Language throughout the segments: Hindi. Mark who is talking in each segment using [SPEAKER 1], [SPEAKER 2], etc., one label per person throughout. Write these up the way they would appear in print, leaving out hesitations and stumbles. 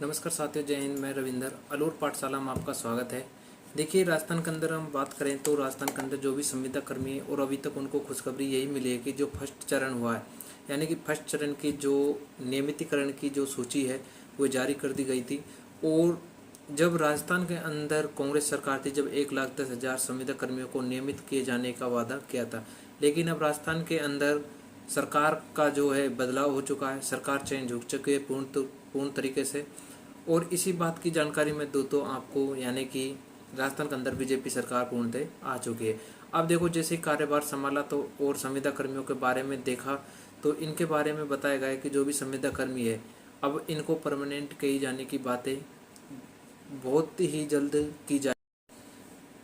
[SPEAKER 1] नमस्कार साथियों, जय हिंद। मैं रविंदर, अलूर पाठशाला में आपका स्वागत है। देखिए, राजस्थान के अंदर हम बात करें तो राजस्थान के अंदर जो भी संविदा कर्मी है और अभी तक उनको खुशखबरी यही मिली है कि जो फर्स्ट चरण हुआ है, यानी कि फर्स्ट चरण की जो नियमितीकरण की जो सूची है वो जारी कर दी गई थी। और जब राजस्थान के अंदर कांग्रेस सरकार थी, जब 1,10,000 संविदा कर्मियों को नियमित किए जाने का वादा किया था, लेकिन अब राजस्थान के अंदर सरकार का जो है बदलाव हो चुका है। सरकार चेंज हो चुकी है पूर्ण तरीके से। और इसी बात की जानकारी मैं दूँ तो आपको, यानी कि राजस्थान के अंदर बीजेपी सरकार पूर्णतः आ चुकी है। अब देखो, जैसे कार्यभार संभाला तो और संविदा कर्मियों के बारे में देखा तो इनके बारे में बताया गया है कि जो भी संविदा कर्मी है, अब इनको परमानेंट किए जाने की बातें बहुत ही जल्द की जाए।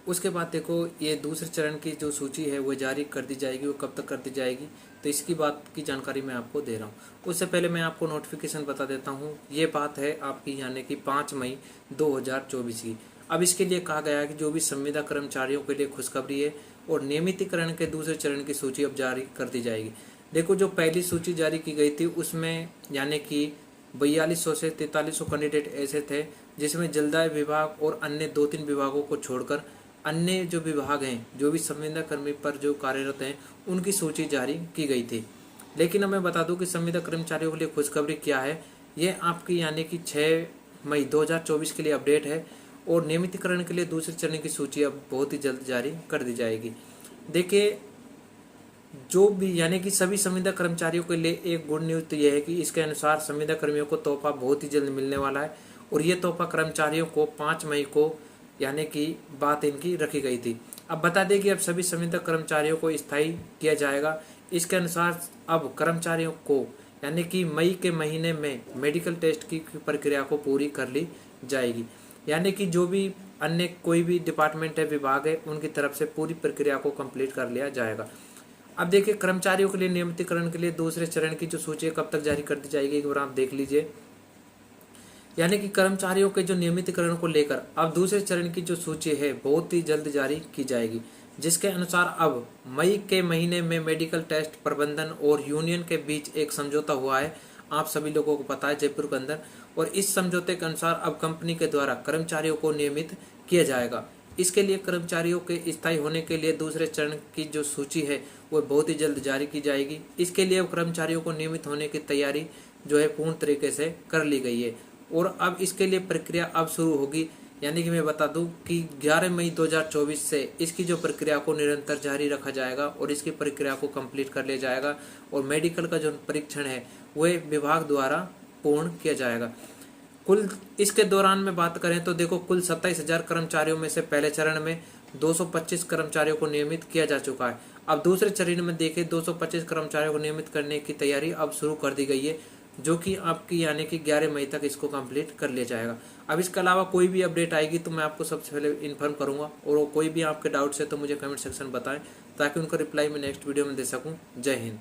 [SPEAKER 1] उसके बाद देखो, ये दूसरे चरण की जो सूची है वो जारी कर दी जाएगी। वो कब तक कर दी जाएगी, तो इसकी बात की जानकारी मैं आपको दे रहा हूँ। उससे पहले मैं आपको नोटिफिकेशन बता देता हूँ। ये बात है आपकी, यानी कि 5 मई 2024 की। अब इसके लिए कहा गया है कि जो भी संविदा कर्मचारियों के लिए खुशखबरी है और नियमितीकरण के दूसरे चरण की सूची अब जारी कर दी जाएगी। देखो, जो पहली सूची जारी की गई थी उसमें यानी कि 4200 से 4300 कैंडिडेट ऐसे थे जिसमें जलदाय विभाग और अन्य 2-3 विभागों को छोड़कर अन्य जो विभाग हैं, जो भी संविदा कर्मी पर जो कार्यरत हैं, उनकी सूची जारी की गई थी। लेकिन अब मैं बता दूं कि संविदा कर्मचारियों के लिए खुशखबरी क्या है। ये आपकी यानी कि 6 मई 2024 के लिए अपडेट है। और नियमितीकरण के लिए दूसरे चरण की सूची अब बहुत ही जल्द जारी कर दी जाएगी। देखिए, जो भी यानी कि सभी संविदा कर्मचारियों के लिए एक गुड न्यूज़ तो यह है कि इसके अनुसार संविदा कर्मियों को तोहफा बहुत ही जल्द मिलने वाला है। और ये तोहफा कर्मचारियों को 5 मई को यानी कि बात इनकी रखी गई थी। अब बता दें कि अब सभी संविदा कर्मचारियों को स्थायी किया जाएगा। इसके अनुसार अब कर्मचारियों को यानी कि मई के महीने में मेडिकल टेस्ट की प्रक्रिया को पूरी कर ली जाएगी। यानी कि जो भी अन्य कोई भी डिपार्टमेंट है, विभाग है, उनकी तरफ से पूरी प्रक्रिया को कंप्लीट कर लिया जाएगा। अब देखिए, कर्मचारियों के लिए नियमितीकरण के लिए दूसरे चरण की जो सूची कब तक जारी कर दी जाएगी, एक बार आप देख लीजिए। यानी कि कर्मचारियों के जो नियमितीकरण को लेकर अब दूसरे चरण की जो सूची है बहुत ही जल्द जारी की जाएगी, जिसके अनुसार अब मई के महीने में मेडिकल टेस्ट प्रबंधन और यूनियन के बीच एक समझौता हुआ है। आप सभी लोगों को पता है, जयपुर के अंदर। और इस समझौते के अनुसार अब कंपनी के द्वारा कर्मचारियों को नियमित किया जाएगा। इसके लिए कर्मचारियों के स्थायी होने के लिए दूसरे चरण की जो सूची है वो बहुत ही जल्द जारी की जाएगी। इसके लिए अब कर्मचारियों को नियमित होने की तैयारी जो है पूर्ण तरीके से कर ली गई है। और अब इसके लिए प्रक्रिया अब शुरू होगी। यानी कि मैं बता दूं कि 11 मई 2024 से इसकी जो प्रक्रिया को निरंतर जारी रखा जाएगा और इसकी प्रक्रिया को कंप्लीट कर लिया जाएगा। और मेडिकल का जो परीक्षण है वह विभाग द्वारा पूर्ण किया जाएगा। कुल इसके दौरान में बात करें तो देखो, कुल 27,000 कर्मचारियों में से पहले चरण में 225 कर्मचारियों को नियमित किया जा चुका है। अब दूसरे चरण में देखें, 225 कर्मचारियों को नियमित करने की तैयारी अब शुरू कर दी गई है, जो कि आपकी यानी कि 11 मई तक इसको कंप्लीट कर लिया जाएगा। अब इसके अलावा कोई भी अपडेट आएगी तो मैं आपको सबसे पहले इन्फॉर्म करूंगा। और कोई भी आपके डाउट्स है तो मुझे कमेंट सेक्शन बताएं, ताकि उनका रिप्लाई मैं नेक्स्ट वीडियो में दे सकूं। जय हिंद।